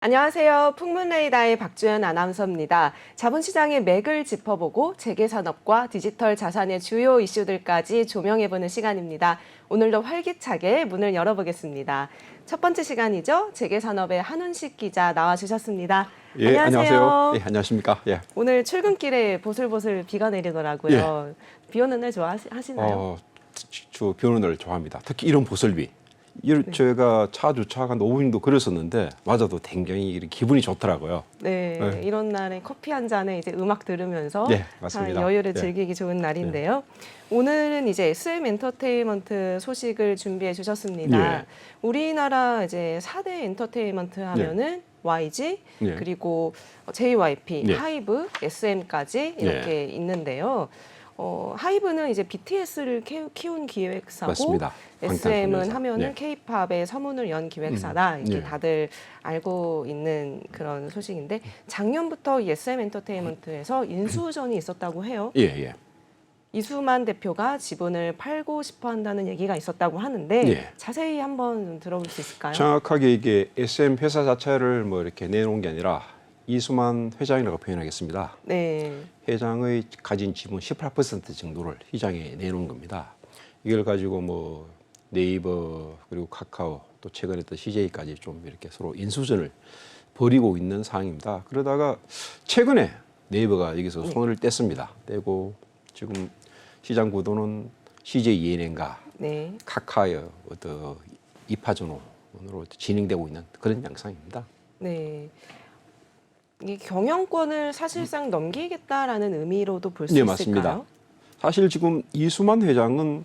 안녕하세요. 풍문레이더의 박주연 아나운서입니다. 자본시장의 맥을 짚어보고 재계산업과 디지털 자산의 주요 이슈들까지 조명해보는 시간입니다. 오늘도 활기차게 문을 열어보겠습니다. 첫 번째 시간이죠. 재계산업의 한훈식 기자 나와주셨습니다. 예, 안녕하세요. 예, 안녕하십니까. 예. 오늘 출근길에 보슬보슬 비가 내리더라고요. 예. 비 오는 날 좋아하시나요? 저 비 오는 날 좋아합니다. 특히 이런 보슬비. 네. 제가 차 주차한 5분 정도 걸었었는데 맞아도 굉장히 기분이 좋더라고요. 네, 네. 이런 날에 커피 한 잔에 이제 음악 들으면서 네, 맞습니다. 여유를 네. 즐기기 좋은 날인데요. 오늘은 이제 SM 엔터테인먼트 소식을 준비해 주셨습니다. 예. 우리나라 이제 4대 엔터테인먼트 하면은 YG, 예. 그리고 JYP, 예. 하이브, SM까지 이렇게 있는데요. 하이브는 이제 BTS를 키운 기획사고, 맞습니다. SM은 방탄소년단. 하면은 예. K-팝의 서문을 연 기획사다. 이렇게 예. 다들 알고 있는 그런 소식인데 작년부터 이 SM 엔터테인먼트에서 인수전이 있었다고 해요. 예, 예. 이수만 대표가 지분을 팔고 싶어 한다는 얘기가 있었다고 하는데 예. 자세히 한번 좀 들어볼 수 있을까요? 정확하게 이게 SM 회사 자체를 뭐 이렇게 내놓은 게 아니라 이수만 회장이라고 표현하겠습니다. 네. 회장의 가진 지분 18% 정도를 시장에 내놓은 겁니다. 이걸 가지고 뭐 네이버 그리고 카카오 또 최근에 또 CJ까지 좀 이렇게 서로 인수전을 벌이고 있는 상황입니다. 그러다가 최근에 네이버가 여기서 손을 뗐습니다. 떼고 지금 시장 구도는 CJ ENM과 네. 카카오의 어떤 이파전으로 진행되고 있는 그런 양상입니다. 네. 이 경영권을 사실상 넘기겠다라는 의미로도 볼 수 네, 있을까요? 맞습니다. 사실 지금 이수만 회장은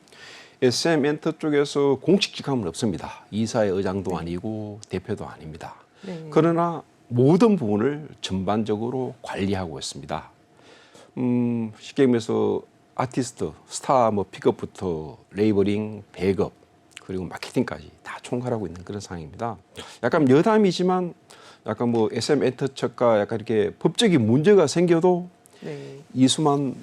SM 엔터 쪽에서 공식 직함은 없습니다. 이사의 의장도 아니고 대표도 아닙니다. 네. 그러나 모든 부분을 전반적으로 관리하고 있습니다. 쉽게 얘기해서 아티스트, 스타 뭐 픽업부터 레이버링, 백업 그리고 마케팅까지 다 총괄하고 있는 그런 상황입니다. 약간 여담이지만 약간 뭐 SM 엔터 측과 약간 이렇게 법적인 문제가 생겨도 네. 이수만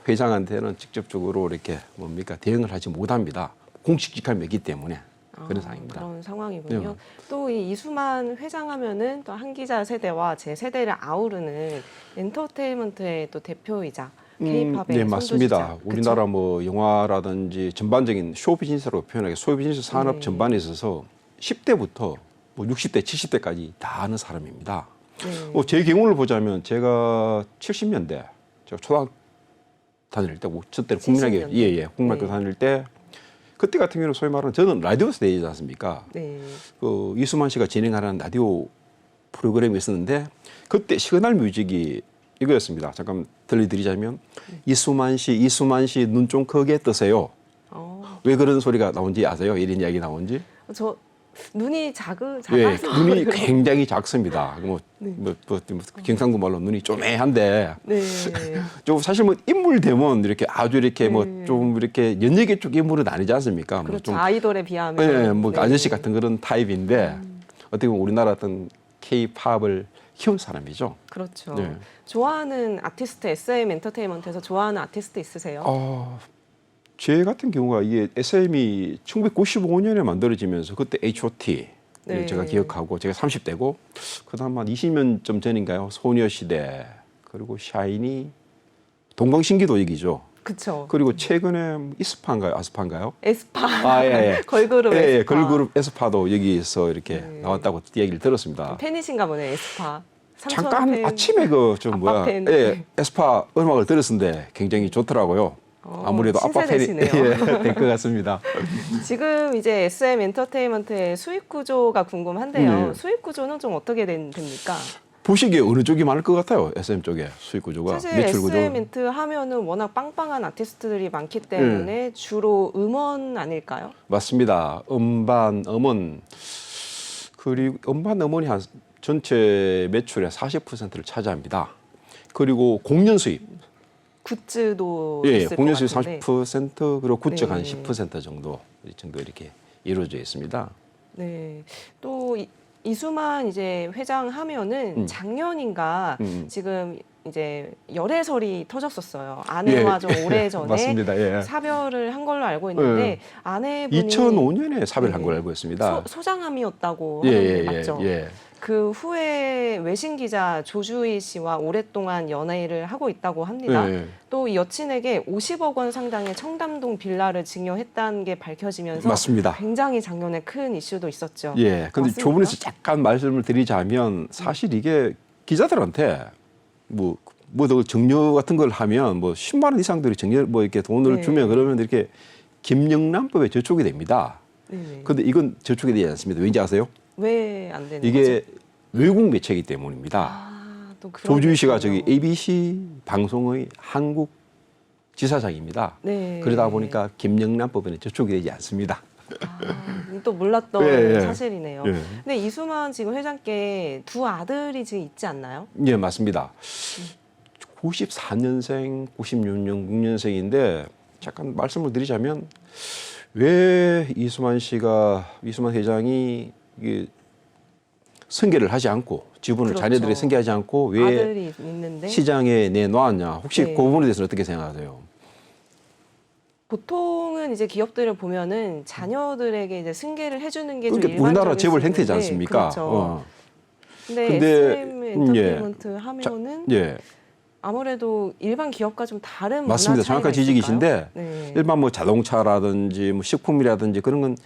회장한테는 직접적으로 이렇게 뭡니까 대응을 하지 못합니다. 공식 직함이 있기 때문에 그런 상황입니다. 그런 상황이군요. 네. 또 이 이수만 회장하면은 또 한 기자 세대와 제 세대를 아우르는 엔터테인먼트의 또 대표이자 K-팝의 네, 맞습니다. 선두주자. 우리나라 뭐 영화라든지 전반적인 쇼 비즈니스라고 표현하게 쇼 비즈니스 산업 네. 전반에 있어서 10대부터 뭐 60대, 70대까지 다 아는 사람입니다. 네. 제 경우를 보자면 제가 70년대 제가 초등학교 다닐 때, 저 때는 국민학교 70년대. 국민학교 네. 다닐 때 그때 같은 경우는 소위 말하는 저는 라디오 세대이지 않습니까? 네. 그 이수만 씨가 진행하는 라디오 프로그램이 있었는데 그때 시그널 뮤직이 이거였습니다. 잠깐 들려드리자면 이수만 씨 눈 좀 크게 뜨세요. 왜 그런 소리가 나온지 아세요? 이런 이야기 나온지? 저 눈이 작아서 예, 눈이 그런- 굉장히 작습니다. 경상도 말로 눈이 쪼매한데 네. 좀 사실 뭐 인물 되면 이렇게 아주 이렇게 뭐 네. 좀 이렇게 연예계 쪽 인물은 아니지 않습니까? 그렇죠. 뭐 좀 아이돌에 비하면. 예, 뭐 네. 아저씨 같은 그런 타입인데 어떻게 보면 우리나라 어떤 K-팝을 키운 사람이죠. 그렇죠. 네. 좋아하는 아티스트 SM 엔터테인먼트에서 좋아하는 아티스트 있으세요? 제 같은 경우가 이게 SM이 1995년에 만들어지면서 그때 H.O.T. 네. 제가 기억하고 제가 30대고 그다음 한 20년 좀 전인가요? 소녀시대 그리고 샤이니 동방신기도 얘기죠. 그쵸. 그리고 최근에 이스파인가요? 아스파인가요? 에스파. 예. 걸그룹 에스파. 예, 걸그룹 에스파도 여기서 이렇게 네. 나왔다고 얘기를 들었습니다. 팬이신가 보네, 에스파. 삼촌 잠깐 팬. 아침에 아빠 팬. 에스파 음악을 들었는데 굉장히 좋더라고요. 아무래도 아빠 팬이 신세대시네요. 될 것 같습니다. 지금 이제 SM 엔터테인먼트의 수익 구조가 궁금한데요. 네. 수익 구조는 좀 어떻게 됩니까? 보시기에 어느 쪽이 많을 것 같아요? SM 쪽에 수익 구조가 사실 매출 구조. SM 엔트 하면은 워낙 빵빵한 아티스트들이 많기 때문에 주로 음원 아닐까요? 맞습니다. 음반, 음원 그리고 음반, 음원이 한 전체 매출의 40%를 차지합니다. 그리고 공연 수입. 굿즈도 예, 있을 공연 것 수입 같은데. 40% 그리고 굿즈가 한 네. 10% 정도 이렇게 이루어져 있습니다. 네. 또 이수만 이제 회장 하면은 작년인가 지금 이제 열애설이 터졌었어요. 아내와 좀 오래전에 맞습니다. 예. 사별을 한 걸로 알고 있는데 아내분이 2005년에 사별한 걸로 알고 있습니다. 소장암이었다고 예, 하는데 예, 맞죠? 예. 그 후에 외신 기자 조주희 씨와 오랫동안 연애를 하고 있다고 합니다. 예. 또 이 여친에게 50억 원 상당의 청담동 빌라를 증여했다는 게 밝혀지면서 맞습니다. 굉장히 작년에 큰 이슈도 있었죠. 예. 근데 맞습니까? 조분에서 잠깐 말씀을 드리자면 사실 이게 기자들한테 더 증여 같은 걸 하면 뭐 10만 원 이상들이 증여 뭐 이렇게 돈을 네. 주면 그러면 이렇게 김영란법에 저촉이 됩니다. 네네. 근데 이건 저촉이 되지 않습니다. 왠지 아세요? 왜 안 되는 이게 거죠? 외국 매체이기 때문입니다. 아, 또 그런 조주희 씨가 거군요. 저기 ABC 방송의 한국 지사장입니다. 네. 그러다 보니까 김영란법에는 저촉이 되지 않습니다. 또 몰랐던 예, 예. 사실이네요. 예. 근데 이수만 지금 회장께 두 아들이 지금 있지 않나요? 예, 맞습니다. 94년생, 96년, 6년생인데 잠깐 말씀을 드리자면 왜 이수만 회장이 이게 승계를 하지 않고 지분을 그렇죠. 자녀들이 승계하지 않고 왜 아들이 있는데 시장에 내놓았냐? 혹시 네. 그 부분에 대해서는 어떻게 생각하세요? 보통은 이제 기업들을 보면은 자녀들에게 이제 승계를 해주는 게 좀 그러니까 우리나라 일반적일 재벌 수 행태지 있는데, 않습니까? 그렇죠. 근데 근데, SM 엔터테인먼트 하면은 예, 아무래도 일반 기업과 좀 다른 맞습니다. 문화 차이가 정확한 지적이신데 있을까요? 네. 일반 뭐 자동차라든지 뭐 식품이라든지 그런 건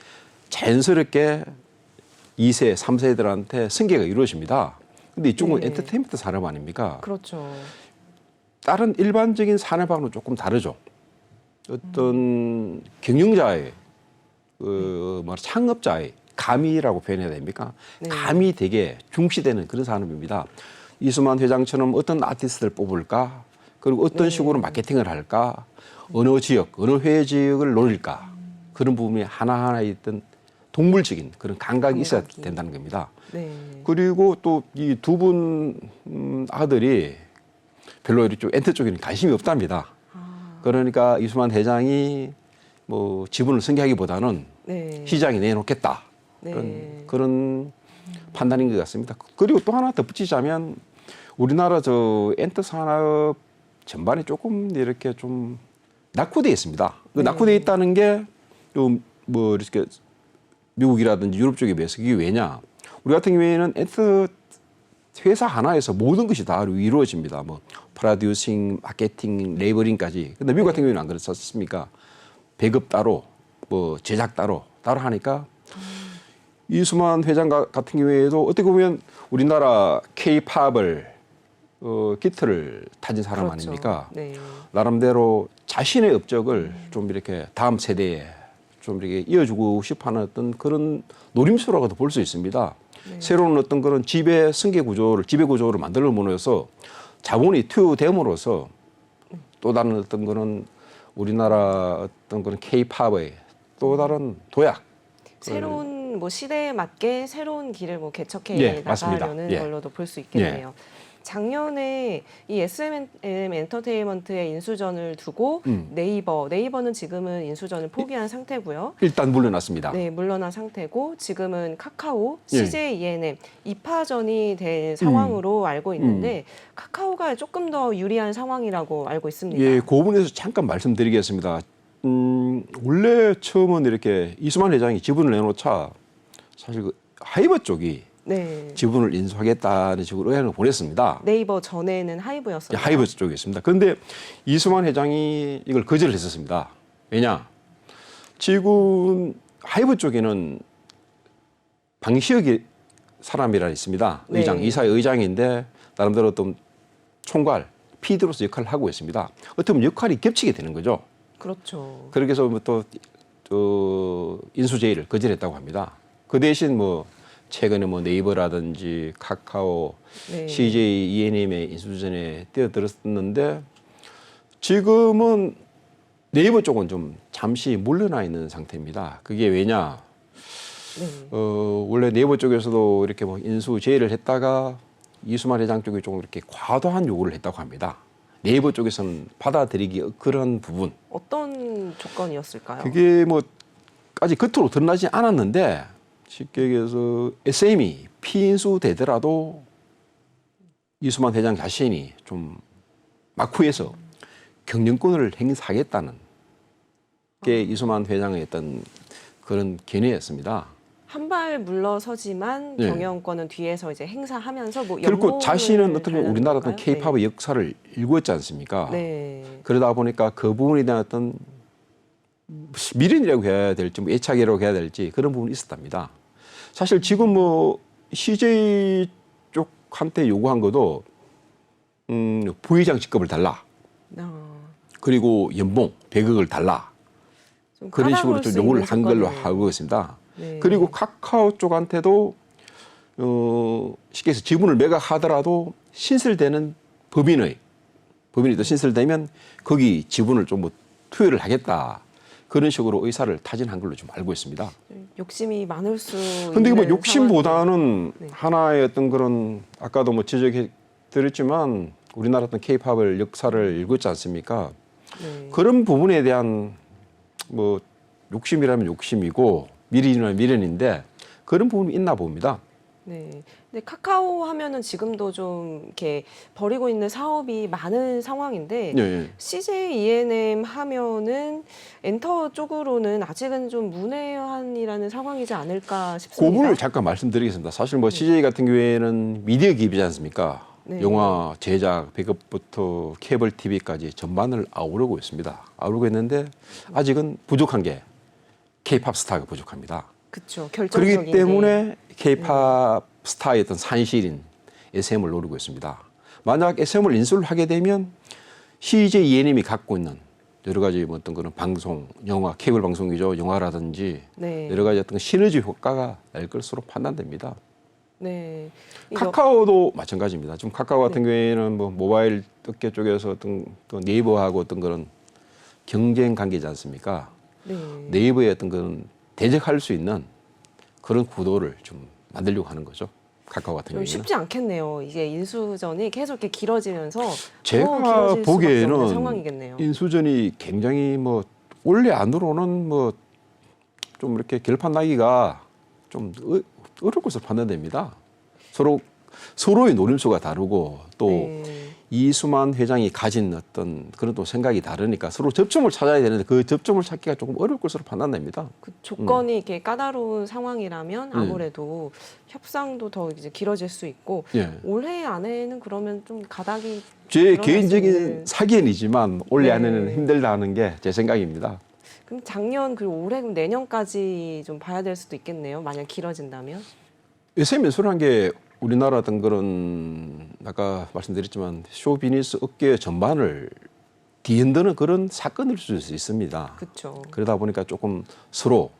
자연스럽게 2세, 3세들한테 승계가 이루어집니다. 근데 이쪽은 네. 엔터테인먼트 산업 아닙니까? 그렇죠. 다른 일반적인 산업하고는 조금 다르죠. 어떤 경영자의 창업자의 감이라고 표현해야 됩니까? 네. 감이 되게 중시되는 그런 산업입니다. 이수만 회장처럼 어떤 아티스트를 뽑을까? 그리고 어떤 식으로 마케팅을 할까? 어느 지역, 어느 회의 지역을 노릴까? 그런 부분이 하나하나 있던 동물적인 그런 감각이 있어야 감각이. 된다는 겁니다. 네. 그리고 또 이 두 분 아들이 별로 이렇게 엔터 쪽에는 관심이 없답니다. 그러니까 이수만 회장이 뭐 지분을 승계하기보다는 네. 시장에 내놓겠다. 네. 그런 판단인 것 같습니다. 그리고 또 하나 덧붙이자면 우리나라 저 엔터 산업 전반이 조금 이렇게 좀 낙후되어 있습니다. 그 네. 낙후되어 있다는 게 좀 뭐 이렇게 미국이라든지 유럽 쪽에 비해서 그게 왜냐? 우리 같은 경우에는 엔터 회사 하나에서 모든 것이 다 이루어집니다. 뭐 프로듀싱, 마케팅, 레이버링까지. 근데 미국 같은 경우에는 안 그렇습니까? 배급 따로, 뭐 제작 따로 하니까 이수만 회장 같은 경우에도 어떻게 보면 우리나라 K-팝을 기틀을 다진 사람 그렇죠. 아닙니까? 네. 나름대로 자신의 업적을 좀 이렇게 다음 세대에 좀 이렇게 이어주고 싶어하는 어떤 그런 노림수라고도 볼 수 있습니다. 네. 새로운 어떤 그런 지배 구조를 만들어내서 자본이 투여됨으로써 또 다른 어떤 그런 우리나라 어떤 그런 K-팝의 또 다른 도약. 새로운 뭐 시대에 맞게 새로운 길을 뭐 개척해 예, 맞습니다. 나가려는 예. 걸로도 볼 수 있겠네요. 작년에 이 SM 엔터테인먼트의 인수전을 두고 네이버는 지금은 인수전을 포기한 상태고요. 일단 물러났습니다. 네, 물러난 상태고 지금은 카카오, 예. CJ ENM 이파전이 된 상황으로 알고 있는데 카카오가 조금 더 유리한 상황이라고 알고 있습니다. 예, 그 부분에서 잠깐 말씀드리겠습니다. 원래 처음은 이렇게 이수만 회장이 지분을 내놓자 사실 그 하이버 쪽이 네. 지분을 인수하겠다는 식으로 의향을 보냈습니다. 네이버 전에는 하이브였어요. 하이버 쪽이었습니다. 그런데 이수만 회장이 이걸 거절을 했었습니다. 왜냐? 지금 하이버 쪽에는 방시혁이 사람이라 있습니다. 네. 이사의 의장인데 나름대로 어떤 총괄, PD로서 역할을 하고 있습니다. 어떻게 보면 역할이 겹치게 되는 거죠. 그렇죠. 그렇게 해서 또 인수 제의를 거절했다고 합니다. 그 대신 뭐 최근에 뭐 네이버라든지 카카오, 네. CJ ENM의 인수전에 뛰어들었는데 지금은 네이버 쪽은 좀 잠시 물러나 있는 상태입니다. 그게 왜냐? 네. 원래 네이버 쪽에서도 이렇게 뭐 인수 제의를 했다가 이수만 회장 쪽이 좀 이렇게 과도한 요구를 했다고 합니다. 네이버 쪽에서는 받아들이기 그런 부분. 어떤 조건이었을까요? 그게 뭐 아직 겉으로 드러나지 않았는데 쉽게 얘기해서 SM이 피인수 되더라도 이수만 회장 자신이 좀 막후에서 경영권을 행사하겠다는 게 이수만 회장의 어떤 그런 견해였습니다. 한 발 물러서지만 네. 경영권은 뒤에서 이제 행사하면서 뭐 그리고 연봉을 자신은 어떻게 보면 우리나라 어떤 달라는 케이팝의 건가요? 역사를 일구었지 않습니까? 네. 그러다 보니까 그 부분에 대한 어떤 미련이라고 해야 될지 뭐 애착이라고 해야 될지 그런 부분이 있었답니다. 사실 지금 뭐 CJ 쪽한테 요구한 것도 부회장 직급을 달라. 그리고 연봉 100억을 달라. 좀 그런 식으로 까다로울 좀 수 요구를 있는 한 걸로 조건이네요. 알고 있습니다. 네. 그리고 카카오 쪽한테도 쉽게 해서 지분을 매각하더라도 신설되는 법인이 또 신설되면 거기 지분을 좀 뭐 투여를 하겠다. 그런 식으로 의사를 타진한 걸로 좀 알고 있습니다. 욕심이 많을 수 근데 있는 뭐 욕심보다는 상황인데. 네. 하나의 어떤 그런 아까도 뭐 지적해 드렸지만 우리나라 어떤 케이팝을 역사를 읽었지 않습니까? 네. 그런 부분에 대한 뭐 욕심이라면 욕심이고 미련이라면 미련인데 그런 부분이 있나 봅니다. 네. 근데 카카오 하면은 지금도 좀 이렇게 벌이고 있는 사업이 많은 상황인데 예, 예. CJ E&M 하면은 엔터 쪽으로는 아직은 좀 문외한이라는 상황이지 않을까 그 싶습니다. 부분을 잠깐 말씀드리겠습니다. 사실 뭐 CJ 같은 경우에는 미디어 기업이지 않습니까? 네. 영화 제작, 배급부터 케이블 TV까지 전반을 아우르고 있습니다. 아우르고 있는데 아직은 부족한 게 케이팝 스타가 부족합니다. 그렇죠. 결정적인 그렇기 때문에 게. 케이팝 스타의 어떤 산실인 SM을 노리고 있습니다. 만약 SM을 인수를 하게 되면 CJ E&M이 갖고 있는 여러 가지 뭐 어떤 그런 방송, 영화, 케이블 방송이죠. 영화라든지 네. 여러 가지 어떤 시너지 효과가 날 것으로 판단됩니다. 네. 카카오도 마찬가지입니다. 지금 카카오 같은 경우에는 뭐 모바일 업계 쪽에서 어떤 또 네이버하고 어떤 그런 경쟁 관계지 않습니까? 네. 네이버의 어떤 그런 대적할 수 있는 그런 구도를 좀 만들려고 하는 거죠. 카카오 같은 좀 경우에는. 쉽지 않겠네요. 이게 인수전이 계속 이렇게 길어지면서 더 제가 길어질 수밖에 없는 보기에는 상황이겠네요. 인수전이 굉장히 뭐 올해 안으로는 뭐 좀 이렇게 결판 나기가 좀 어려울 것으로 판단됩니다. 서로의 노림수가 다르고 또 네. 이수만 회장이 가진 어떤 그런 또 생각이 다르니까 서로 접점을 찾아야 되는데 그 접점을 찾기가 조금 어려울 것으로 판단됩니다. 그 조건이 이렇게 까다로운 상황이라면 아무래도 협상도 더 이제 길어질 수 있고 예. 올해 안에는 그러면 좀 가닥이 제 드러날 수 개인적인 있는- 사견이지만 올해 네. 안에는 힘들다는 게 제 생각입니다. 그럼 작년 그리고 올해 그럼 내년까지 좀 봐야 될 수도 있겠네요. 만약 길어진다면. SM 연수라는 게 우리나라 어떤 그런 아까 말씀드렸지만 쇼비즈니스 업계 전반을 뒤흔드는 그런 사건일 수 있습니다. 그렇죠. 그러다 보니까 조금 서로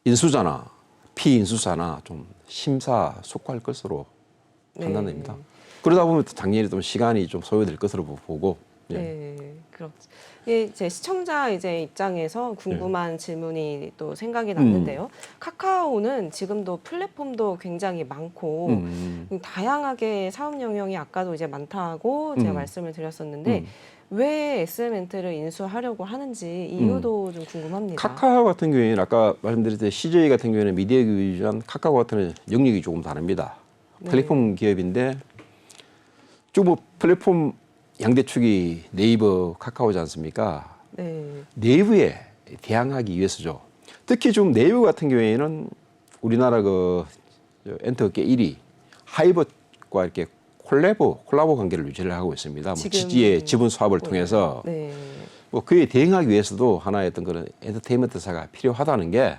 인수자나 피인수자나 좀 심사숙고할 것으로 판단됩니다. 네. 그러다 보면 작년에 좀 시간이 좀 소요될 것으로 보고 예. 네, 그렇죠. 예, 제 시청자 이제 입장에서 궁금한 네. 질문이 또 생각이 났는데요. 카카오는 지금도 플랫폼도 굉장히 많고 다양하게 사업 영역이 아까도 이제 많다고 제가 말씀을 드렸었는데 왜 SM엔터를 인수하려고 하는지 이유도 좀 궁금합니다. 카카오 같은 경우에는 아까 말씀드렸듯이 CJ 같은 경우에는 미디어 기업이지만 카카오 같은 경우는 영역이 조금 다릅니다. 네. 플랫폼 기업인데 쭉 뭐 플랫폼 양대축이 네이버, 카카오지 않습니까? 네, 네이버에 대항하기 위해서죠. 특히 좀 네이버 같은 경우에는 우리나라 그 엔터업계 1위 하이버과 이렇게 콜라보 관계를 유지를 하고 있습니다. 뭐 지금- 지지의 지분 수합을 통해서 네, 뭐 그에 대응하기 위해서도 하나의 어떤 그런 엔터테인먼트사가 필요하다는 게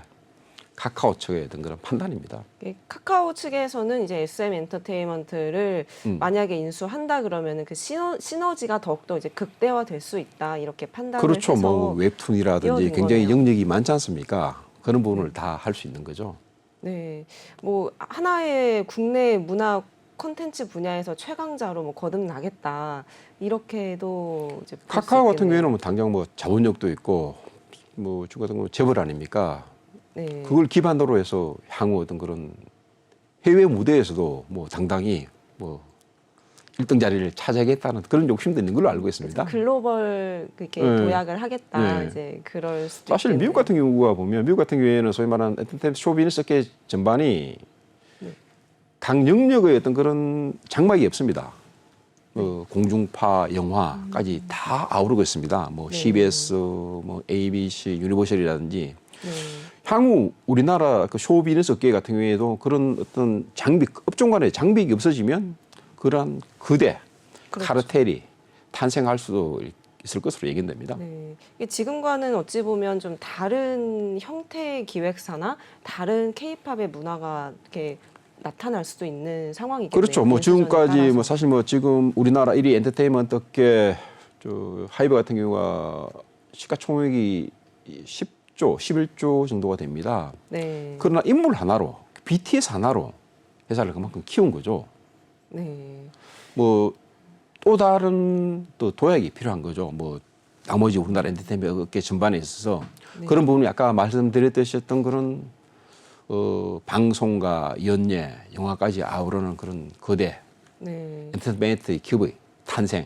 카카오 측의 어떤 그런 판단입니다. 카카오 측에서는 이제 SM 엔터테인먼트를 만약에 인수한다 그러면은 그 시너지가 더욱더 이제 극대화될 수 있다 이렇게 판단을 그렇죠. 해서 뭐 웹툰이라든지 뛰어든 굉장히 거네요. 영역이 많지 않습니까? 그런 부분을 다 할 수 있는 거죠. 네, 뭐 하나의 국내 문화 콘텐츠 분야에서 최강자로 뭐 거듭나겠다 이렇게도 이제 볼 카카오 수 같은 있겠네요. 경우에는 뭐 당장 뭐 자본력도 있고 뭐 중 같은 경우 재벌 아닙니까? 네, 그걸 기반으로 해서 향후 어떤 그런 해외 무대에서도 뭐 당당히 뭐 1등 자리를 차지하겠다는 그런 욕심도 있는 걸로 알고 있습니다. 글로벌 그렇게 네. 도약을 하겠다 네. 이제 그럴 수도 사실 있겠네요. 미국 같은 경우가 보면 미국 같은 경우에는 소위 말하는 엔터테인먼트 쇼비즈니스계 전반이 네. 각 영역의 어떤 그런 장막이 없습니다. 공중파 영화까지 다 아우르고 있습니다. 뭐 네. CBS, 뭐 ABC, 유니버셜이라든지 네. 향후 우리나라 그 쇼비즈니스 업계 같은 경우에도 그런 어떤 장비 업종 간의 장벽이 없어지면 그러한 거대 그렇죠. 카르텔이 탄생할 수도 있을 것으로 예견됩니다. 네. 이게 지금과는 어찌 보면 좀 다른 형태의 기획사나 다른 케이팝의 문화가 이렇게 나타날 수도 있는 상황이겠네요. 그렇죠. 뭐 인수전에 지금까지 따라서. 뭐 사실 뭐 지금 우리나라 1위 엔터테인먼트 업계 저 하이브 같은 경우가 시가총액이 10조, 11조 정도가 됩니다. 네. 그러나 인물 하나로 BTS 하나로 회사를 그만큼 키운 거죠. 네. 뭐 또 다른 또 도약이 필요한 거죠. 뭐 나머지 우리나라 엔터테인먼트 업계 전반에 있어서 네. 그런 부분이 아까 말씀드렸듯이 어떤 그런 방송과 연예, 영화까지 아우르는 그런 거대 네. 엔터테인먼트 기업의 탄생.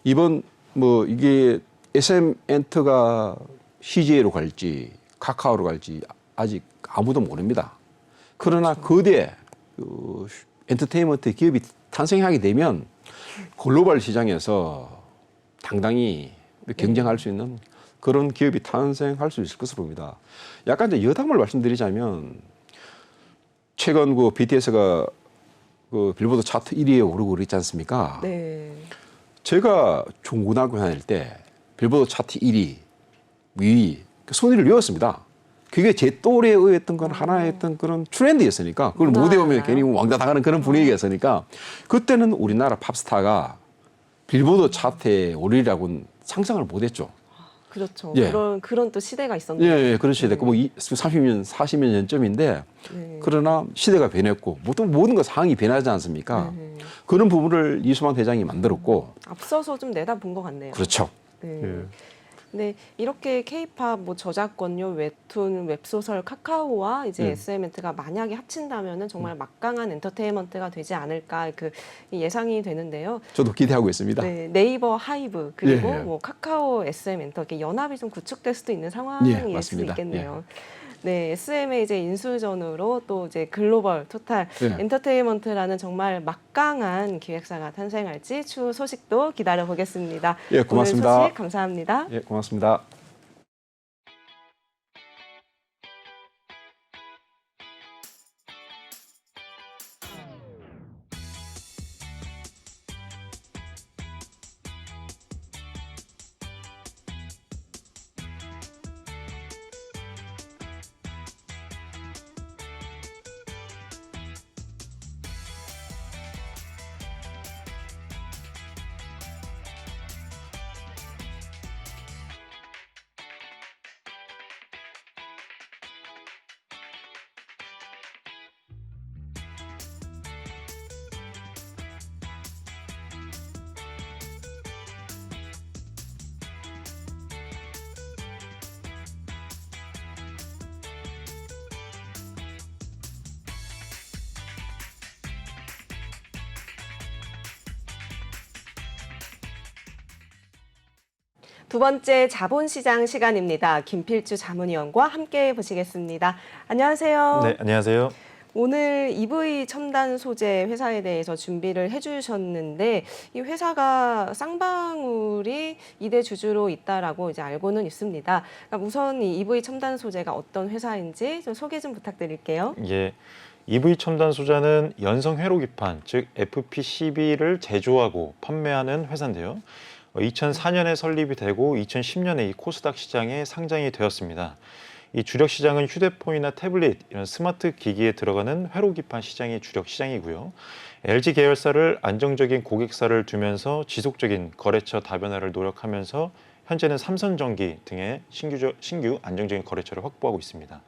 이번 뭐 이게 SM 엔터가 CJ로 갈지 카카오로 갈지 아직 아무도 모릅니다. 그러나 거대 엔터테인먼트 기업이 탄생하게 되면 글로벌 시장에서 당당히 경쟁할 수 있는 그런 기업이 탄생할 수 있을 것으로 봅니다. 약간 이제 여담을 말씀드리자면 최근 그 BTS가 그 빌보드 차트 1위에 오르고 그랬지 않습니까? 네. 제가 중고등학교 다닐 때 빌보드 차트 1위, 위 순위를 외웠습니다. 그게 제 또래에 의했던 건 하나의 어떤 그런 트렌드였으니까 그걸 못 외우면 괜히 왕따 당하는 그런 분위기였으니까 그때는 우리나라 팝스타가 빌보드 차트에 오르리라고는 상상을 못했죠. 그렇죠. 예. 그런 또 시대가 있었네요. 예, 그런 시대고 뭐 30년, 40년 전쯤인데 네. 그러나 시대가 변했고 모든 것 상황이 변하지 않습니까? 네. 그런 부분을 이수만 회장이 만들었고 앞서서 좀 내다본 것 같네요. 그렇죠. 네. 예. 네, 이렇게 K-팝 뭐 저작권료, 웹툰, 웹소설, 카카오와 이제 SM엔트가 만약에 합친다면은 정말 막강한 엔터테인먼트가 되지 않을까 그 예상이 되는데요. 저도 기대하고 있습니다. 네, 네이버 하이브 그리고 예. 뭐 카카오 SM엔터 이렇게 연합이 좀 구축될 수도 있는 상황일 수 맞습니다. 있겠네요. 네, SM의 이제 인수전으로 또 이제 글로벌 토탈 예. 엔터테인먼트라는 정말 막강한 기획사가 탄생할지 추후 소식도 기다려 보겠습니다. 예, 고맙습니다. 오늘 소식 감사합니다. 예, 고맙습니다. 두 번째 자본시장 시간입니다. 김필주 자문위원과 함께 보시겠습니다. 안녕하세요. 네, 안녕하세요. 오늘 EV 첨단 소재 회사에 대해서 준비를 해주셨는데 이 회사가 쌍방울이 2대 주주로 있다라고 이제 알고는 있습니다. 그러니까 우선 이 EV 첨단 소재가 어떤 회사인지 좀 소개 좀 부탁드릴게요. 예, EV 첨단 소자는 연성 회로기판, 즉 FPCB를 제조하고 판매하는 회사인데요. 2004년에 설립이 되고 2010년에 이 코스닥 시장에 상장이 되었습니다. 이 주력 시장은 휴대폰이나 태블릿, 이런 스마트 기기에 들어가는 회로기판 시장이 주력 시장이고요. LG 계열사를 안정적인 고객사를 두면서 지속적인 거래처 다변화를 노력하면서 현재는 삼성전기 등의 신규 안정적인 거래처를 확보하고 있습니다.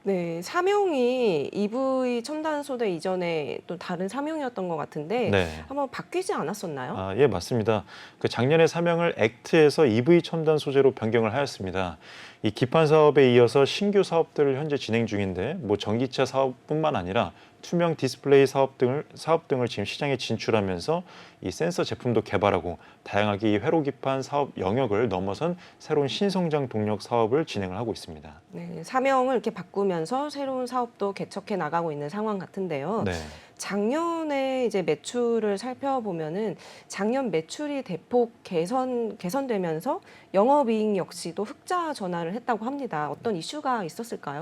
네, 사명이 EV 첨단 소재 이전에 또 다른 사명이었던 것 같은데 네. 한번 바뀌지 않았었나요? 아, 예, 맞습니다. 그 작년에 사명을 액트에서 EV 첨단 소재로 변경을 하였습니다. 이 기판 사업에 이어서 신규 사업들을 현재 진행 중인데 뭐 전기차 사업뿐만 아니라 투명 디스플레이 사업 등을 지금 시장에 진출하면서 이 센서 제품도 개발하고 다양하게 이 회로 기판 사업 영역을 넘어선 새로운 신성장 동력 사업을 진행을 하고 있습니다. 네, 사명을 이렇게 바꾸면서 새로운 사업도 개척해 나가고 있는 상황 같은데요. 네. 작년에 이제 매출을 살펴보면은 작년 매출이 대폭 개선되면서 영업이익 역시도 흑자 전환을 했다고 합니다. 어떤 이슈가 있었을까요?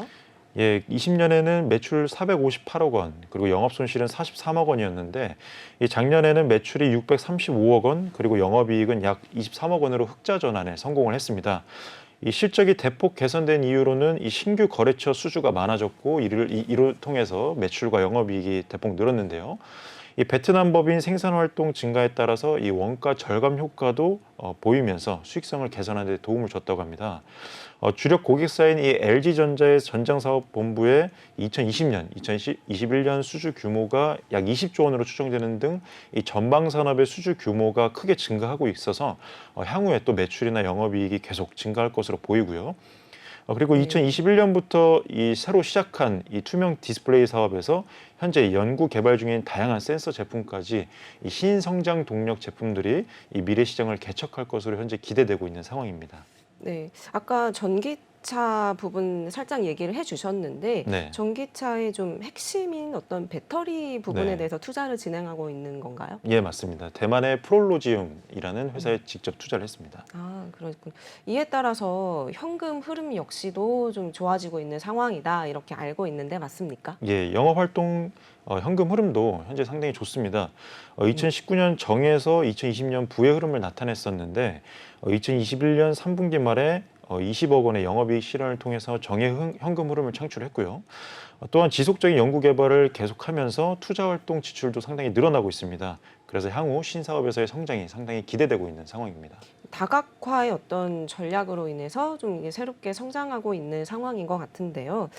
예, 20년에는 매출 458억 원, 그리고 영업 손실은 43억 원이었는데 이 작년에는 매출이 635억 원, 그리고 영업이익은 약 23억 원으로 흑자 전환에 성공을 했습니다. 이 실적이 대폭 개선된 이유로는 이 신규 거래처 수주가 많아졌고 이를 통해서 매출과 영업이익이 대폭 늘었는데요. 이 베트남 법인 생산 활동 증가에 따라서 이 원가 절감 효과도 보이면서 수익성을 개선하는 데 도움을 줬다고 합니다. 주력 고객사인 이 LG전자의 전장사업본부의 2020년, 2021년 수주 규모가 약 20조 원으로 추정되는 등 이 전방 산업의 수주 규모가 크게 증가하고 있어서 향후에 또 매출이나 영업이익이 계속 증가할 것으로 보이고요. 그리고 2021년부터 이 새로 시작한 이 투명 디스플레이 사업에서 현재 연구 개발 중인 다양한 센서 제품까지 이 신성장 동력 제품들이 이 미래 시장을 개척할 것으로 현재 기대되고 있는 상황입니다. 네, 아까 전기차 부분 살짝 얘기를 해주셨는데 네. 전기차의 좀 핵심인 어떤 배터리 부분에 네. 대해서 투자를 진행하고 있는 건가요? 예, 맞습니다. 대만의 프롤로지움이라는 회사에 직접 투자를 했습니다. 아, 그렇군. 이에 따라서 현금 흐름 역시도 좀 좋아지고 있는 상황이다 이렇게 알고 있는데 맞습니까? 예, 영업 활동 현금 흐름도 현재 상당히 좋습니다. 2019년 정에서 2020년 부의 흐름을 나타냈었는데 2021년 3분기 말에 20억 원의 영업이익 실현을 통해서 정의 현금 흐름을 창출했고요. 또한 지속적인 연구 개발을 계속하면서 투자 활동 지출도 상당히 늘어나고 있습니다. 그래서 향후 신사업에서의 성장이 상당히 기대되고 있는 상황입니다. 다각화의 어떤 전략으로 인해서 좀 이게 새롭게 성장하고 있는 상황인 것 같은데요.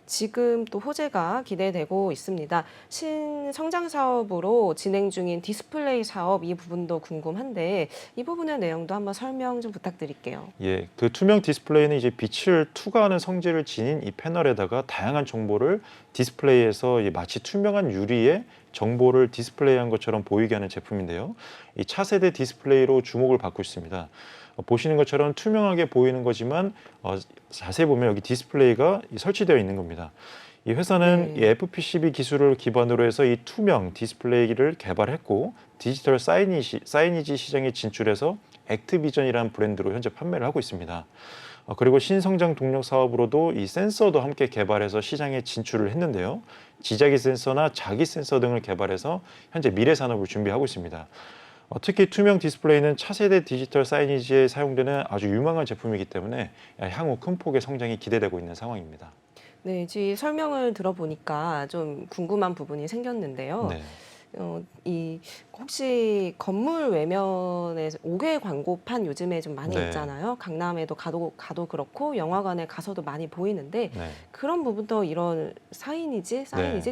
지금 또 호재가 기대되고 있습니다. 신성장 사업으로 진행 중인 디스플레이 사업 이 부분도 궁금한데 이 부분의 내용도 한번 설명 좀 부탁드릴게요. 예, 그 투명 디스플레이는 이제 빛을 투과하는 성질을 지닌 이 패널에다가 다양한 정보를 디스플레이에서 마치 투명한 유리에 정보를 디스플레이한 것처럼 보이게 하는 제품인데요. 이 차세대 디스플레이로 주목을 받고 있습니다. 보시는 것처럼 투명하게 보이는 거지만 자세히 보면 여기 디스플레이가 설치되어 있는 겁니다. 이 회사는 이 FPCB 기술을 기반으로 해서 이 투명 디스플레이를 개발했고 디지털 사이니지 시장에 진출해서 액트비전이라는 브랜드로 현재 판매를 하고 있습니다. 그리고 신성장 동력 사업으로도 이 센서도 함께 개발해서 시장에 진출을 했는데요. 지자기 센서나 자기 센서 등을 개발해서 현재 미래 산업을 준비하고 있습니다. 특히 투명 디스플레이는 차세대 디지털 사이니지에 사용되는 아주 유망한 제품이기 때문에 향후 큰 폭의 성장이 기대되고 있는 상황입니다. 네, 지금 설명을 들어보니까 좀 궁금한 부분이 생겼는데요. 네. 이 혹시 건물 외면에 5개 광고판 요즘에 좀 많이 네. 있잖아요. 강남에도 가도 그렇고 영화관에 가서도 많이 보이는데 네. 그런 부분도 이런 사이니지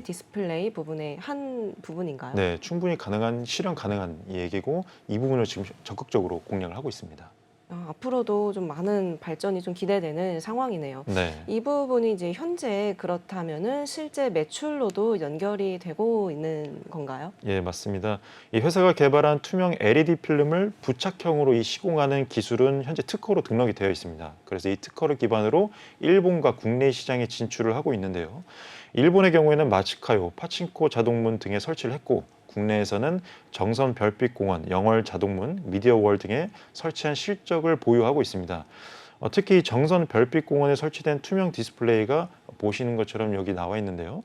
디스플레이 부분의 한 부분인가요? 네, 충분히 실현 가능한 얘기고 이 부분을 지금 적극적으로 공략을 하고 있습니다. 앞으로도 좀 많은 발전이 좀 기대되는 상황이네요. 네. 이 부분이 이제 현재 그렇다면은 실제 매출로도 연결이 되고 있는 건가요? 예, 맞습니다. 이 회사가 개발한 투명 LED 필름을 부착형으로 시공하는 기술은 현재 특허로 등록이 되어 있습니다. 그래서 이 특허를 기반으로 일본과 국내 시장에 진출을 하고 있는데요. 일본의 경우에는 마츠카요, 파친코 자동문 등에 설치를 했고 국내에서는 정선 별빛공원, 영월 자동문, 미디어월 등에 설치한 실적을 보유하고 있습니다. 특히 정선 별빛공원에 설치된 투명 디스플레이가 보시는 것처럼 여기 나와 있는데요.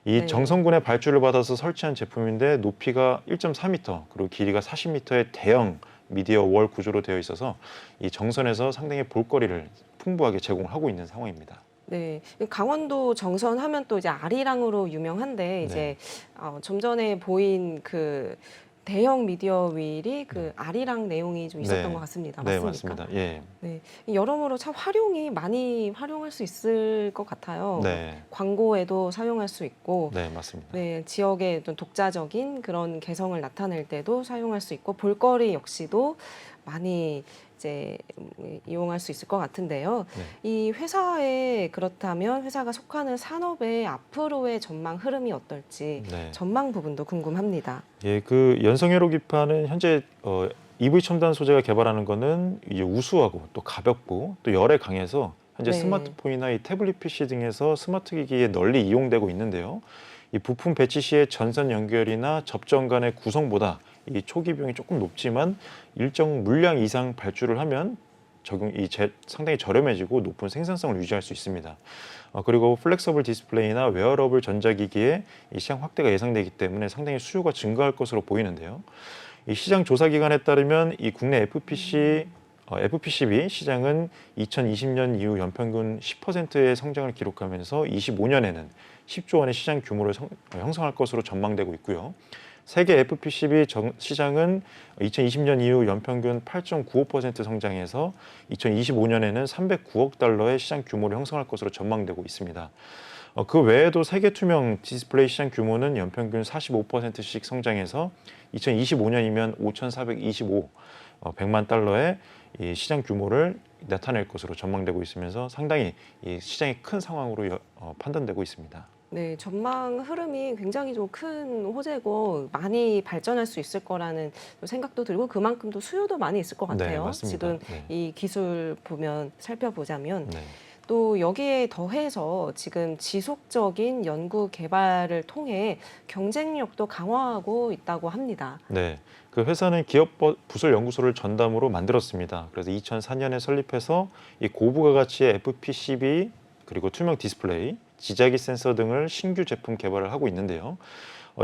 이 정선군의 발주를 받아서 설치한 제품인데 높이가 1.4m 그리고 길이가 40m의 대형 미디어 월 구조로 되어 있어서 이 정선에서 상당히 볼거리를 풍부하게 제공하고 있는 상황입니다. 네, 강원도 정선 하면 또 이제 아리랑으로 유명한데 이제 좀 전에 보인 그 대형 미디어 휠이 그 아리랑 내용이 좀 있었던 것 같습니다. 네, 맞습니까? 맞습니다. 예. 네, 여러모로 참 많이 활용할 수 있을 것 같아요. 네. 광고에도 사용할 수 있고, 네, 맞습니다. 네, 지역의 어떤 독자적인 그런 개성을 나타낼 때도 사용할 수 있고, 볼거리 역시도 많이 이제 이용할 수 있을 것 같은데요. 네. 이 회사에 그렇다면 회사가 속하는 산업의 앞으로의 전망 흐름이 어떨지 네. 전망 부분도 궁금합니다. 예, 그 연성회로 기판은 현재 EV 첨단 소재가 개발하는 거는 이제 우수하고 또 가볍고 또 열에 강해서 현재 네. 스마트폰이나 이 태블릿 PC 등에서 스마트 기기에 널리 이용되고 있는데요. 이 부품 배치 시의 전선 연결이나 접점 간의 구성보다 이 초기 비용이 조금 높지만 일정 물량 이상 발주를 하면 상당히 저렴해지고 높은 생산성을 유지할 수 있습니다. 그리고 플렉서블 디스플레이나 웨어러블 전자기기의 이 시장 확대가 예상되기 때문에 상당히 수요가 증가할 것으로 보이는데요. 이 시장 조사 기관에 따르면 이 국내 FPCB 시장은 2020년 이후 연평균 10%의 성장을 기록하면서 25년에는 10조 원의 시장 규모를 형성할 것으로 전망되고 있고요. 세계 FPCB 시장은 2020년 이후 연평균 8.95% 성장해서 2025년에는 309억 달러의 시장 규모를 형성할 것으로 전망되고 있습니다. 그 외에도 세계 투명 디스플레이 시장 규모는 연평균 45%씩 성장해서 2025년이면 100만 달러의 이 시장 규모를 나타낼 것으로 전망되고 있으면서 상당히 이 시장이 큰 상황으로 판단되고 있습니다. 네, 전망 흐름이 굉장히 좀 큰 호재고 많이 발전할 수 있을 거라는 생각도 들고 그만큼 또 수요도 많이 있을 것 네, 같아요. 맞습니다. 지금 네. 이 기술 살펴보자면 네. 또 여기에 더해서 지금 지속적인 연구 개발을 통해 경쟁력도 강화하고 있다고 합니다. 네, 그 회사는 기업 부설 연구소를 전담으로 만들었습니다. 그래서 2004년에 설립해서 이 고부가 가치의 FPCB 그리고 투명 디스플레이, 지자기 센서 등을 신규 제품 개발을 하고 있는데요.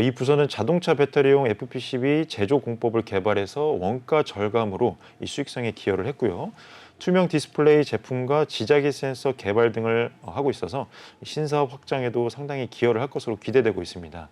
이 부서는 자동차 배터리용 FPCB 제조 공법을 개발해서 원가 절감으로 이 수익성에 기여를 했고요. 투명 디스플레이 제품과 지자기 센서 개발 등을 하고 있어서 신사업 확장에도 상당히 기여를 할 것으로 기대되고 있습니다.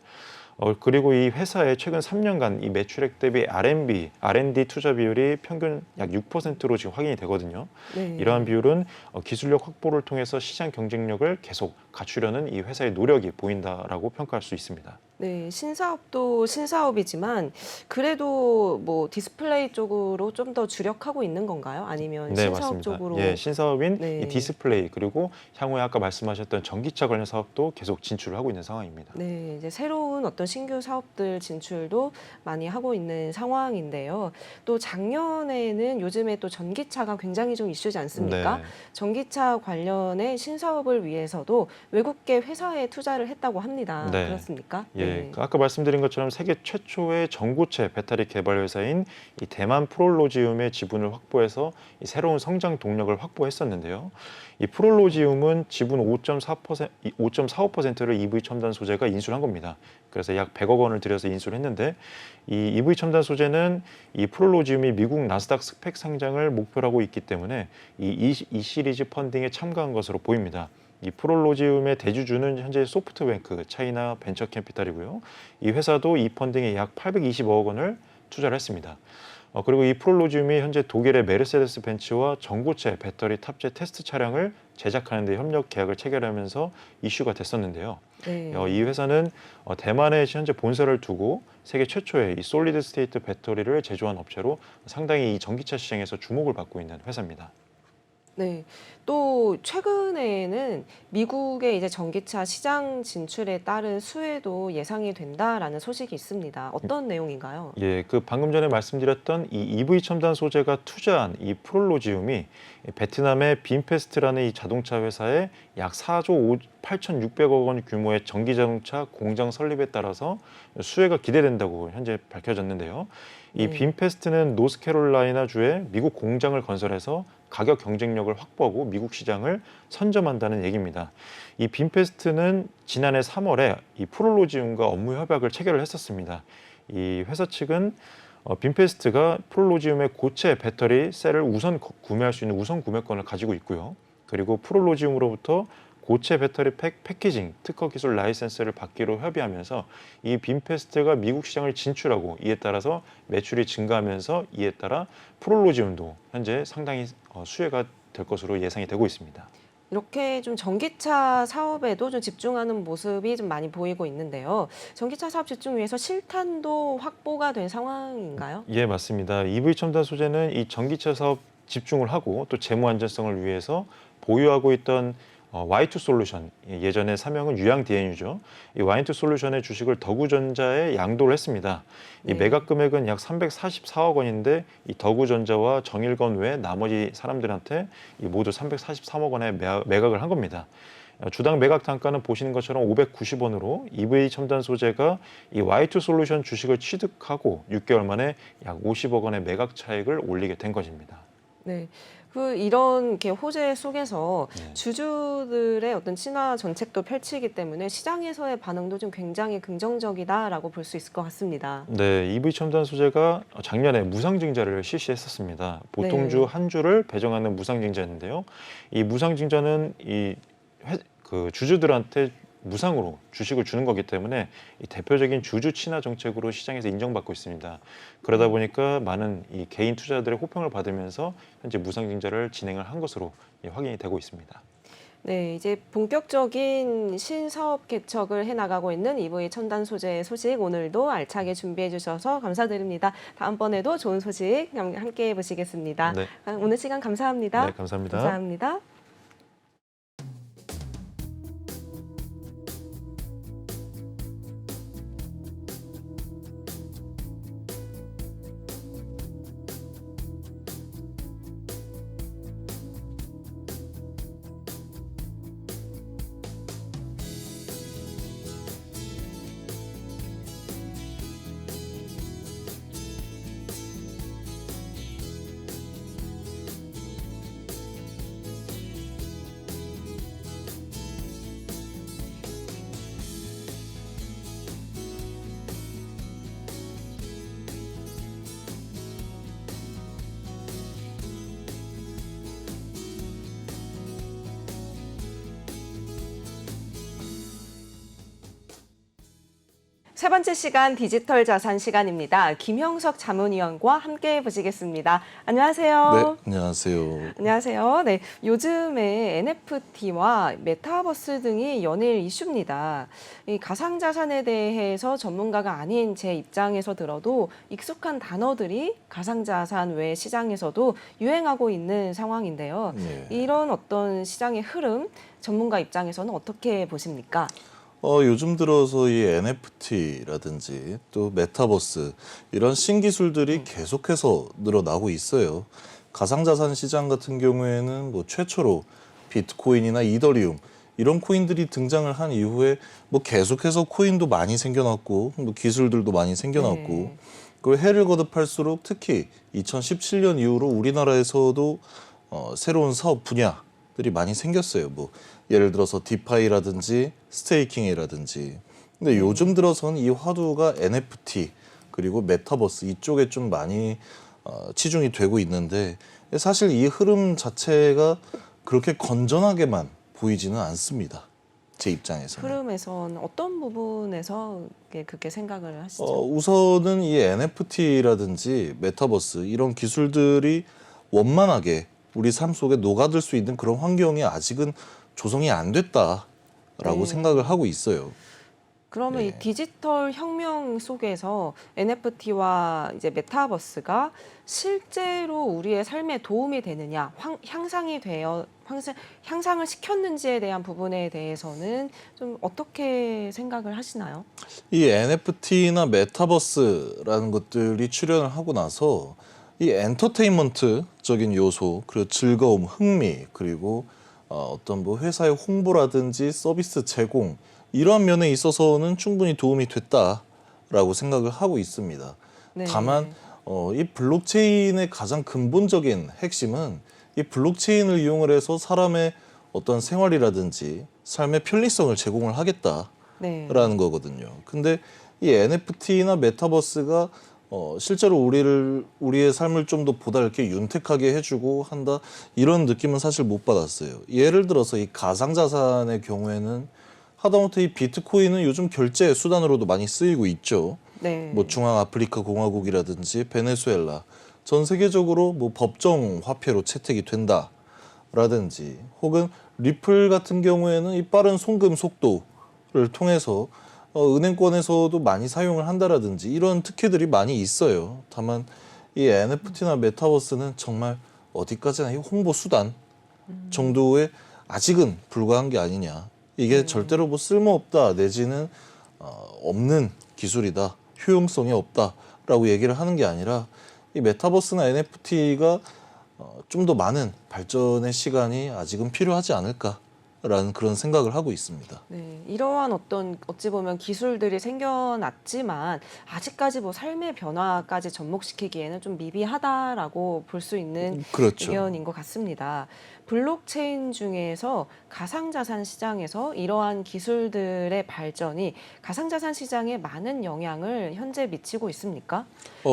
그리고 이 회사의 최근 3년간 이 매출액 대비 R&D 투자 비율이 평균 약 6%로 지금 확인이 되거든요. 네. 이러한 비율은 기술력 확보를 통해서 시장 경쟁력을 계속 갖추려는 이 회사의 노력이 보인다라고 평가할 수 있습니다. 네, 신사업도 신사업이지만 그래도 뭐 디스플레이 쪽으로 좀 더 주력하고 있는 건가요? 아니면 네, 신사업 맞습니다. 쪽으로? 예, 신사업인 네. 이 디스플레이 그리고 향후에 아까 말씀하셨던 전기차 관련 사업도 계속 진출을 하고 있는 상황입니다. 네, 이제 새로운 어떤 신규 사업들 진출도 많이 하고 있는 상황인데요. 또 작년에는 요즘에 또 전기차가 굉장히 좀 이슈지 않습니까? 네. 전기차 관련의 신사업을 위해서도 외국계 회사에 투자를 했다고 합니다. 네. 그렇습니까? 예, 네. 그 아까 말씀드린 것처럼 세계 최초의 전고체 배터리 개발 회사인 이 대만 프롤로지움의 지분을 확보해서 이 새로운 성장 동력을 확보했었는데요. 이 프롤로지움은 지분 5.45%를 EV 첨단 소재가 인수한 겁니다. 그래서 약 100억 원을 들여서 인수를 했는데 이 EV 첨단 소재는 이 프롤로지움이 미국 나스닥 스펙 상장을 목표로 하고 있기 때문에 이 시리즈 펀딩에 참가한 것으로 보입니다. 이 프롤로지움의 대주주는 현재 소프트뱅크 차이나 벤처 캐피탈이고요. 이 회사도 이 펀딩에 약 820억 원을 투자를 했습니다. 그리고 이 프롤로지움이 현재 독일의 메르세데스 벤츠와 전고체 배터리 탑재 테스트 차량을 제작하는 데 협력 계약을 체결하면서 이슈가 됐었는데요. 네. 이 회사는 대만에 현재 본사를 두고 세계 최초의 이 솔리드 스테이트 배터리를 제조한 업체로 상당히 이 전기차 시장에서 주목을 받고 있는 회사입니다. 네. 또 최근에는 미국의 이제 전기차 시장 진출에 따른 수혜도 예상이 된다라는 소식이 있습니다. 어떤 내용인가요? 예, 그 방금 전에 말씀드렸던 이 EV 첨단 소재가 투자한 이 프롤로지움이 베트남의 빈페스트라는 이 자동차 회사에 약 4조 8,600억 원 규모의 전기 자동차 공장 설립에 따라서 수혜가 기대된다고 현재 밝혀졌는데요. 이 네. 빈페스트는 노스캐롤라이나 주에 미국 공장을 건설해서 가격 경쟁력을 확보하고 미국 시장을 선점한다는 얘기입니다. 이 빈페스트는 지난해 3월에 이 프롤로지움과 업무 협약을 체결을 했었습니다. 이 회사 측은 빈페스트가 프롤로지움의 고체 배터리 셀을 우선 구매할 수 있는 우선 구매권을 가지고 있고요. 그리고 프롤로지움으로부터 고체 배터리 패키징 특허 기술 라이센스를 받기로 협의하면서 이 빈페스트가 미국 시장을 진출하고 이에 따라서 매출이 증가하면서 이에 따라 프롤로지움도 현재 상당히 수혜가 될 것으로 예상이 되고 있습니다. 이렇게 좀 전기차 사업에도 좀 집중하는 모습이 좀 많이 보이고 있는데요. 전기차 사업 집중 위해서 실탄도 확보가 된 상황인가요? 예, 맞습니다. EV 첨단 소재는 이 전기차 사업 집중을 하고 또 재무 안전성을 위해서 보유하고 있던 Y2 솔루션, 예전에 사명은 유양 DNU죠. 이 Y2 솔루션의 주식을 더구전자에 양도를 했습니다. 이 네. 매각 금액은 약 344억 원인데 이 더구전자와 정일건 외 나머지 사람들한테 이 모두 343억 원의 매각을 한 겁니다. 주당 매각 단가는 보시는 것처럼 590원으로 EV 첨단 소재가 이 Y2 솔루션 주식을 취득하고 6개월 만에 약 50억 원의 매각 차익을 올리게 된 것입니다. 네. 이런 이렇게 호재 속에서 네. 주주들의 어떤 친화 정책도 펼치기 때문에 시장에서의 반응도 좀 굉장히 긍정적이다라고 볼 수 있을 것 같습니다. 네, EV 첨단 소재가 작년에 무상증자를 실시했었습니다. 보통주 네. 한 주를 배정하는 무상증자인데요. 이 무상증자는 그 주주들한테 무상으로 주식을 주는 거기 때문에 이 대표적인 주주 친화 정책으로 시장에서 인정받고 있습니다. 그러다 보니까 많은 이 개인 투자들의 호평을 받으면서 현재 무상증자를 진행을 한 것으로 확인이 되고 있습니다. 네, 이제 본격적인 신사업 개척을 해나가고 있는 EV 첨단 소재 소식 오늘도 알차게 준비해 주셔서 감사드립니다. 다음번에도 좋은 소식 함께 보시겠습니다. 네. 오늘 시간 감사합니다. 네, 감사합니다. 감사합니다. 세 번째 시간 디지털 자산 시간입니다. 김형석 자문위원과 함께 보시겠습니다. 안녕하세요. 네, 안녕하세요. 안녕하세요. 네, 요즘에 NFT와 메타버스 등이 연일 이슈입니다. 이 가상자산에 대해서 전문가가 아닌 제 입장에서 들어도 익숙한 단어들이 가상자산 외 시장에서도 유행하고 있는 상황인데요. 네. 이런 어떤 시장의 흐름, 전문가 입장에서는 어떻게 보십니까? 요즘 들어서 이 NFT라든지 또 메타버스 이런 신기술들이 계속해서 늘어나고 있어요. 가상자산 시장 같은 경우에는 뭐 최초로 비트코인이나 이더리움 이런 코인들이 등장을 한 이후에 뭐 계속해서 코인도 많이 생겨났고 뭐 기술들도 많이 생겨났고 네. 그 해를 거듭할수록 특히 2017년 이후로 우리나라에서도 새로운 사업 분야들이 많이 생겼어요. 뭐 예를 들어서 디파이라든지 스테이킹이라든지. 근데 요즘 들어서는 이 화두가 NFT 그리고 메타버스 이쪽에 좀 많이 치중이 되고 있는데 사실 이 흐름 자체가 그렇게 건전하게만 보이지는 않습니다. 제 입장에서는. 흐름에선 어떤 부분에서 그렇게 생각을 하시죠? 우선은 이 NFT라든지 메타버스 이런 기술들이 원만하게 우리 삶 속에 녹아들 수 있는 그런 환경이 아직은 조성이 안 됐다라고 네. 생각을 하고 있어요. 그러면 네. 이 디지털 혁명 속에서 NFT와 이제 메타버스가 실제로 우리의 삶에 도움이 되느냐, 향상을 시켰는지에 대한 부분에 대해서는 좀 어떻게 생각을 하시나요? 이 NFT나 메타버스라는 것들이 출현을 하고 나서 이 엔터테인먼트적인 요소, 그리고 즐거움, 흥미, 그리고 어떤 뭐 회사의 홍보라든지 서비스 제공 이러한 면에 있어서는 충분히 도움이 됐다라고 생각을 하고 있습니다. 네. 다만 이 블록체인의 가장 근본적인 핵심은 이 블록체인을 이용을 해서 사람의 어떤 생활이라든지 삶의 편리성을 제공을 하겠다라는 네. 거거든요. 근데 이 NFT나 메타버스가 실제로 우리의 삶을 좀 더 보다 이렇게 윤택하게 해주고 한다 이런 느낌은 사실 못 받았어요. 예를 들어서 이 가상자산의 경우에는 하다못해 이 비트코인은 요즘 결제 수단으로도 많이 쓰이고 있죠. 네. 뭐 중앙아프리카 공화국이라든지 베네수엘라 전 세계적으로 뭐 법정 화폐로 채택이 된다라든지 혹은 리플 같은 경우에는 이 빠른 송금 속도를 통해서 은행권에서도 많이 사용을 한다라든지 이런 특혜들이 많이 있어요. 다만 이 NFT나 메타버스는 정말 어디까지나 이 홍보 수단 정도에 아직은 불과한 게 아니냐. 이게 절대로 뭐 쓸모없다 내지는 없는 기술이다, 효용성이 없다라고 얘기를 하는 게 아니라 이 메타버스나 NFT가 좀 더 많은 발전의 시간이 아직은 필요하지 않을까라는 그런 생각을 하고 있습니다. 네, 이러한 어떤 어찌 보면 기술들이 생겨났지만 아직까지 뭐 삶의 변화까지 접목시키기에는 좀 미비하다라고 볼 수 있는 그렇죠. 의견인 것 같습니다. 블록체인 중에서 가상자산 시장에서 이러한 기술들의 발전이 가상자산 시장에 많은 영향을 현재 미치고 있습니까?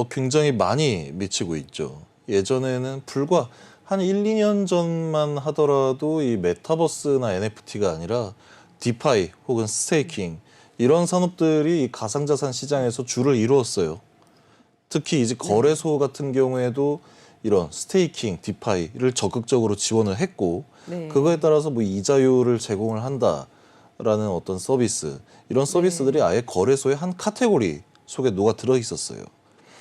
굉장히 많이 미치고 있죠. 예전에는 불과 한 1, 2년 전만 하더라도 이 메타버스나 NFT가 아니라 디파이 혹은 스테이킹 이런 산업들이 이 가상자산 시장에서 주를 이루었어요. 특히 이제 거래소 같은 경우에도 이런 스테이킹, 디파이를 적극적으로 지원을 했고 네. 그거에 따라서 뭐 이자율을 제공을 한다라는 어떤 서비스 이런 서비스들이 아예 거래소의 한 카테고리 속에 녹아 들어 있었어요.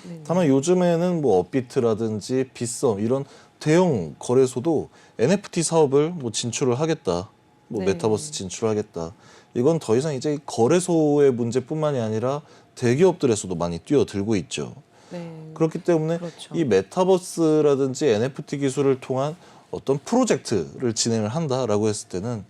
네. 다만 요즘에는 뭐 업비트라든지 빗썸 이런 대형 거래소도 NFT 사업을 뭐 진출을 하겠다, 뭐 네. 메타버스 진출하겠다. 이건 더 이상 이제 거래소의 문제뿐만이 아니라 대기업들에서도 많이 뛰어들고 있죠. 네. 그렇기 때문에 그렇죠. 이 메타버스라든지 NFT 기술을 통한 어떤 프로젝트를 진행을 한다라고 했을 때는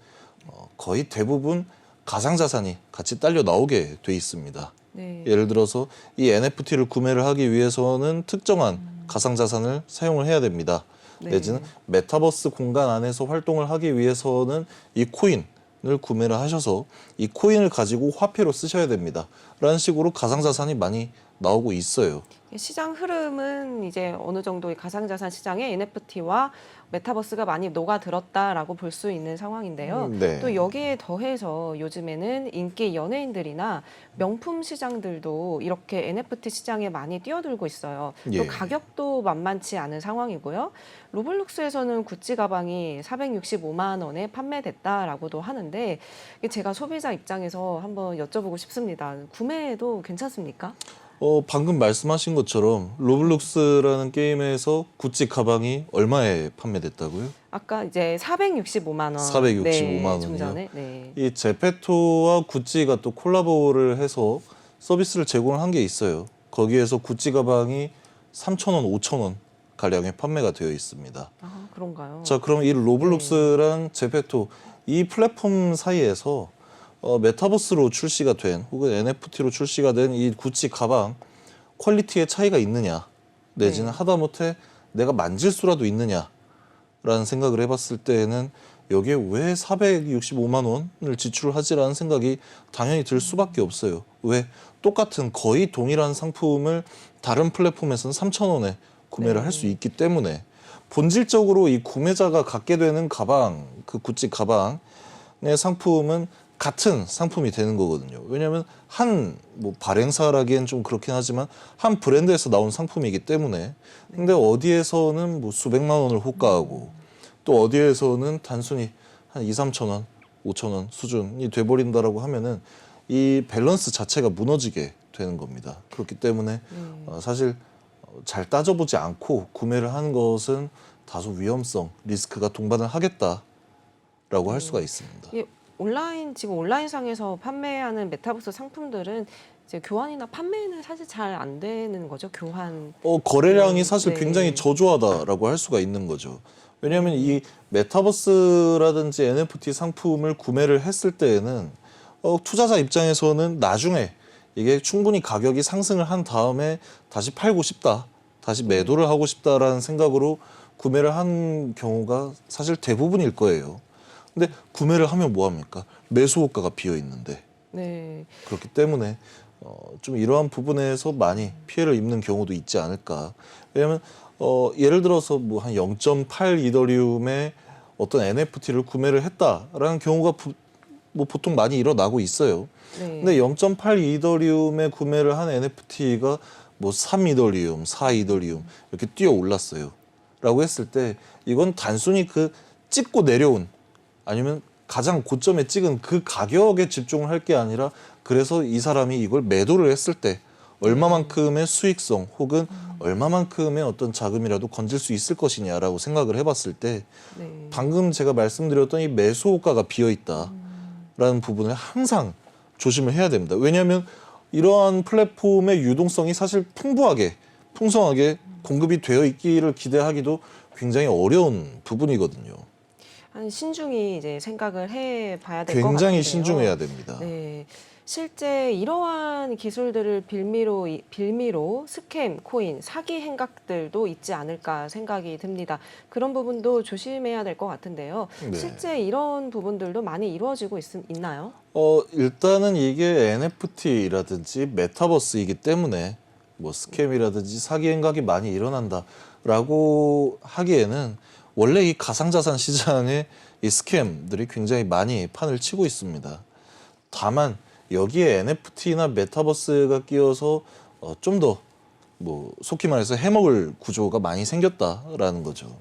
거의 대부분 가상자산이 같이 딸려 나오게 돼 있습니다. 네. 예를 들어서 이 NFT를 구매를 하기 위해서는 특정한 가상자산을 사용을 해야 됩니다. 네. 내지는 메타버스 공간 안에서 활동을 하기 위해서는 이 코인을 구매를 하셔서 이 코인을 가지고 화폐로 쓰셔야 됩니다. 라는 식으로 가상자산이 많이 나오고 있어요. 시장 흐름은 이제 어느 정도 가상자산 시장에 NFT와 메타버스가 많이 녹아들었다라고 볼 수 있는 상황인데요. 네. 또 여기에 더해서 요즘에는 인기 연예인들이나 명품 시장들도 이렇게 NFT 시장에 많이 뛰어들고 있어요. 예. 또 가격도 만만치 않은 상황이고요. 로블록스에서는 구찌 가방이 465만 원에 판매됐다라고도 하는데 제가 소비자 입장에서 한번 여쭤보고 싶습니다. 구매도 괜찮습니까? 방금 말씀하신 것처럼 로블록스라는 게임에서 구찌 가방이 얼마에 판매됐다고요? 아까 이제 465만 원. 465만 네, 원이요? 좀 전에. 네. 이 제페토와 구찌가 또 콜라보를 해서 서비스를 제공을 한 게 있어요. 거기에서 구찌 가방이 3,000원, 5,000원 가량에 판매가 되어 있습니다. 아, 그런가요? 자, 그럼 이 로블록스랑 제페토 이 플랫폼 사이에서 메타버스로 출시가 된 혹은 NFT로 출시가 된 이 구찌 가방 퀄리티의 차이가 있느냐 내지는 네. 하다못해 내가 만질 수라도 있느냐라는 생각을 해봤을 때에는 여기에 왜 465만 원을 지출하지라는 생각이 당연히 들 수밖에 없어요. 왜 똑같은 거의 동일한 상품을 다른 플랫폼에서는 3,000원에 구매를 네. 할 수 있기 때문에 본질적으로 이 구매자가 갖게 되는 가방, 그 구찌 가방의 상품은 같은 상품이 되는 거거든요. 왜냐하면 한 뭐 발행사라기엔 좀 그렇긴 하지만 한 브랜드에서 나온 상품이기 때문에 근데 어디에서는 뭐 수백만 원을 호가하고 또 어디에서는 단순히 한 2, 3천 원, 5천 원 수준이 돼버린다라고 하면은 이 밸런스 자체가 무너지게 되는 겁니다. 그렇기 때문에 사실 잘 따져보지 않고 구매를 하는 것은 다소 위험성, 리스크가 동반을 하겠다라고 할 수가 있습니다. 이게 지금 온라인상에서 판매하는 메타버스 상품들은 이제 교환이나 판매는 사실 잘 안 되는 거죠. 교환. 거래량이 사실 네. 굉장히 저조하다라고 할 수가 있는 거죠. 왜냐하면 이 메타버스라든지 NFT 상품을 구매를 했을 때에는 투자자 입장에서는 나중에 이게 충분히 가격이 상승을 한 다음에 다시 팔고 싶다, 다시 매도를 하고 싶다라는 생각으로 구매를 한 경우가 사실 대부분일 거예요. 근데 구매를 하면 뭐 합니까? 매수 호가가 비어 있는데 네. 그렇기 때문에 좀 이러한 부분에서 많이 피해를 입는 경우도 있지 않을까. 왜냐하면 예를 들어서 뭐 한 0.8 이더리움의 어떤 NFT를 구매를 했다라는 경우가 뭐 보통 많이 일어나고 있어요. 네. 근데 0.8 이더리움에 구매를 한 NFT가 뭐 3 이더리움, 4 이더리움 이렇게 뛰어 올랐어요. 라고 했을 때 이건 단순히 그 찍고 내려온 아니면 가장 고점에 찍은 그 가격에 집중을 할 게 아니라 그래서 이 사람이 이걸 매도를 했을 때 얼마만큼의 수익성 혹은 얼마만큼의 어떤 자금이라도 건질 수 있을 것이냐라고 생각을 해봤을 때 네. 방금 제가 말씀드렸던 이 매수 호가가 비어 있다라는 부분을 항상 조심을 해야 됩니다. 왜냐하면 이러한 플랫폼의 유동성이 사실 풍성하게 공급이 되어 있기를 기대하기도 굉장히 어려운 부분이거든요. 한 신중히 이제 생각을 해봐야 될 것 같은데요. 굉장히 신중해야 됩니다. 네. 실제 이러한 기술들을 빌미로 스캠, 코인, 사기 행각들도 있지 않을까 생각이 듭니다. 그런 부분도 조심해야 될 것 같은데요. 네. 실제 이런 부분들도 많이 이루어지고 있나요? 일단은 이게 NFT라든지 메타버스이기 때문에 뭐 스캠이라든지 사기 행각이 많이 일어난다라고 하기에는 원래 이 가상자산 시장에 이 스캠들이 굉장히 많이 판을 치고 있습니다. 다만 여기에 NFT나 메타버스가 끼어서 좀 더 뭐 속히 말해서 해먹을 구조가 많이 생겼다라는 거죠.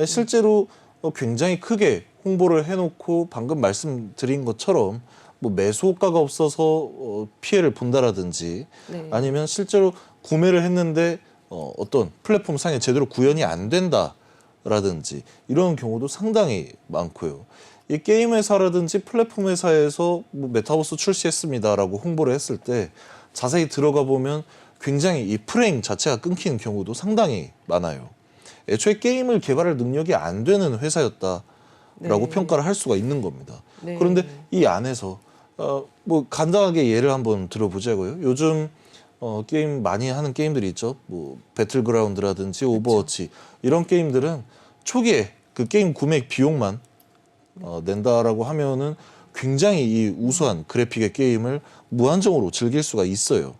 실제로 굉장히 크게 홍보를 해놓고 방금 말씀드린 것처럼 뭐 매수 효과가 없어서 피해를 본다라든지 네. 아니면 실제로 구매를 했는데 어떤 플랫폼 상에 제대로 구현이 안 된다라든지 이런 경우도 상당히 많고요. 이 게임 회사라든지 플랫폼 회사에서 뭐 메타버스 출시했습니다라고 홍보를 했을 때 자세히 들어가 보면 굉장히 이 프레임 자체가 끊기는 경우도 상당히 많아요. 애초에 게임을 개발할 능력이 안 되는 회사였다라고 네. 평가를 할 수가 있는 겁니다. 네. 그런데 이 안에서 뭐 간단하게 예를 한번 들어보자고요. 요즘 게임 많이 하는 게임들이 있죠. 뭐 배틀그라운드라든지 오버워치 이런 게임들은 초기에 그 게임 구매 비용만 낸다라고 하면은 굉장히 이 우수한 그래픽의 게임을 무한정으로 즐길 수가 있어요.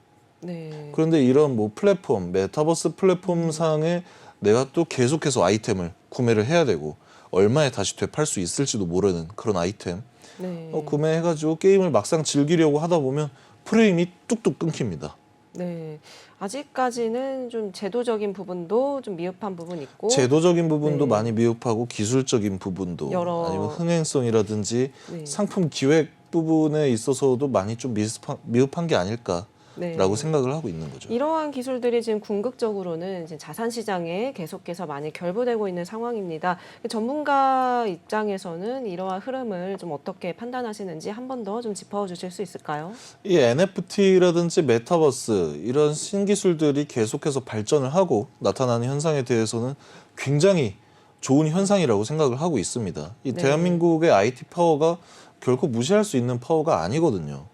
네. 그런데 이런 뭐 플랫폼, 메타버스 플랫폼 상에 내가 또 계속해서 아이템을 구매를 해야 되고 얼마에 다시 되팔 수 있을지도 모르는 그런 아이템 네. 구매해가지고 게임을 막상 즐기려고 하다 보면 프레임이 뚝뚝 끊깁니다. 네. 아직까지는 좀 제도적인 부분도 좀 미흡한 부분이 있고 제도적인 부분도 네. 많이 미흡하고 기술적인 부분도 아니면 흥행성이라든지 네. 상품 기획 부분에 있어서도 많이 좀 미흡한 게 아닐까라고 네. 생각을 하고 있는 거죠. 이러한 기술들이 지금 궁극적으로는 이제 자산 시장에 계속해서 많이 결부되고 있는 상황입니다. 전문가 입장에서는 이러한 흐름을 좀 어떻게 판단하시는지 한 번 더 좀 짚어주실 수 있을까요? 이 NFT라든지 메타버스 이런 신기술들이 계속해서 발전을 하고 나타나는 현상에 대해서는 굉장히 좋은 현상이라고 생각을 하고 있습니다. 이 네. 대한민국의 IT 파워가 결코 무시할 수 있는 파워가 아니거든요.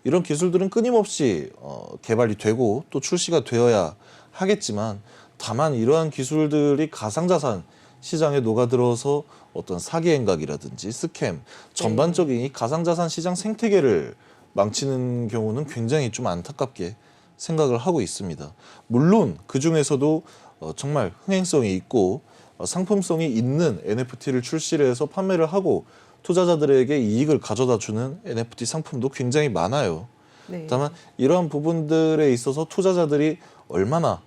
이런 기술들은 끊임없이 개발이 되고 또 출시가 되어야 하겠지만 다만 이러한 기술들이 가상자산 시장에 녹아들어서 어떤 사기 행각이라든지 스캠 전반적인 이 가상자산 시장 생태계를 망치는 경우는 굉장히 좀 안타깝게 생각을 하고 있습니다. 물론 그 중에서도 정말 흥행성이 있고 상품성이 있는 NFT를 출시를 해서 판매를 하고 투자자들에게 이익을 가져다 주는 NFT 상품도 굉장히 많아요. 네. 다만 이러한 부분들에 있어서 투자자들이 얼마나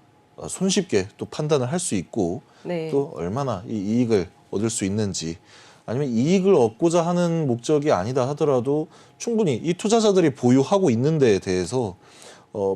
손쉽게 또 판단을 할 수 있고 네. 또 얼마나 이 이익을 얻을 수 있는지 아니면 이익을 얻고자 하는 목적이 아니다 하더라도 충분히 이 투자자들이 보유하고 있는 데에 대해서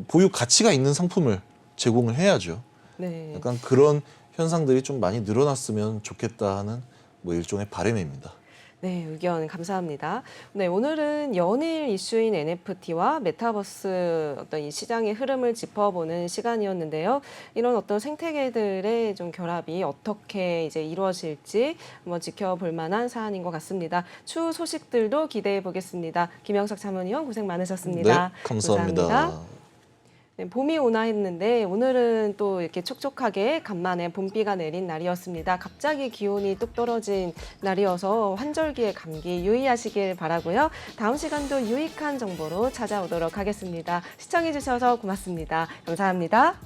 보유 가치가 있는 상품을 제공을 해야죠. 네. 약간 그런 현상들이 좀 많이 늘어났으면 좋겠다 하는 뭐 일종의 바람입니다. 네, 의견 감사합니다. 네, 오늘은 연일 이슈인 NFT와 메타버스 어떤 이 시장의 흐름을 짚어보는 시간이었는데요. 이런 어떤 생태계들의 좀 결합이 어떻게 이제 이루어질지 한번 지켜볼 만한 사안인 것 같습니다. 추후 소식들도 기대해 보겠습니다. 김영석 자문위원 고생 많으셨습니다. 네, 감사합니다. 네, 봄이 오나 했는데 오늘은 또 이렇게 촉촉하게 간만에 봄비가 내린 날이었습니다. 갑자기 기온이 뚝 떨어진 날이어서 환절기에 감기 유의하시길 바라고요. 다음 시간도 유익한 정보로 찾아오도록 하겠습니다. 시청해 주셔서 고맙습니다. 감사합니다.